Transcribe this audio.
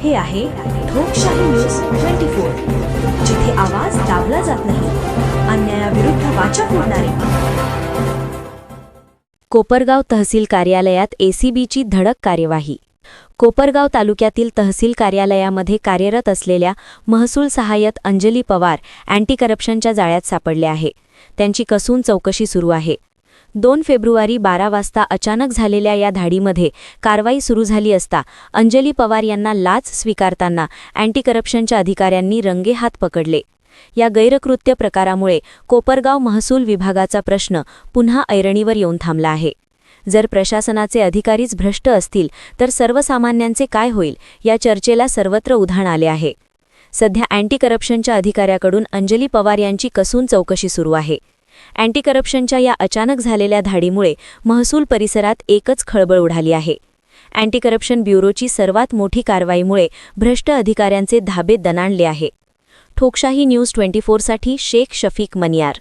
हे आहे ठोकशाही न्यूज 24, जिथे आवाज दाबला जात नाही, अन्यायाविरुद्ध वाचा फोडणारे. कोपरगाव तहसील कार्यालयात एसीबीची धडक कार्यवाही. कोपरगाव तालुक्यातील तहसील कार्यालयामध्ये कार्यरत असलेल्या महसूल सहाय्यक अंजली पवार अँटी करप्शनच्या जाळ्यात सापडले आहे. त्यांची कसून चौकशी सुरू आहे. 2 फेब्रुवारी 12 वाजता अचानक झालेल्या या धाडीमध्ये कारवाई सुरू झाली असता अंजली पवार यांना लाच स्वीकारताना अँटी करप्शनच्या अधिकाऱ्यांनी रंगेहात पकडले. या गैरकृत्य प्रकारामुळे कोपरगाव महसूल विभागाचा प्रश्न पुन्हा ऐरणीवर येऊन थांबला आहे. जर प्रशासनाचे अधिकारीच भ्रष्ट असतील तर सर्वसामान्यांचे काय होईल, या चर्चेला सर्वत्र उधाण आले आहे. सध्या अँटी करप्शनच्या अधिकाऱ्याकडून अंजली पवार यांची कसून चौकशी सुरू आहे. अँटी करप्शनच्या या अचानक झालेल्या धाडीमुळे महसूल परिसरात एकच खळबळ उडाली आहे. अँटी करप्शन ब्युरोची सर्वात मोठी कारवाईमुळे भ्रष्ट अधिकाऱ्यांचे धाबे दणाणले आहे. ठोकशाही न्यूज 24 साठी शेख शफीक मनियार.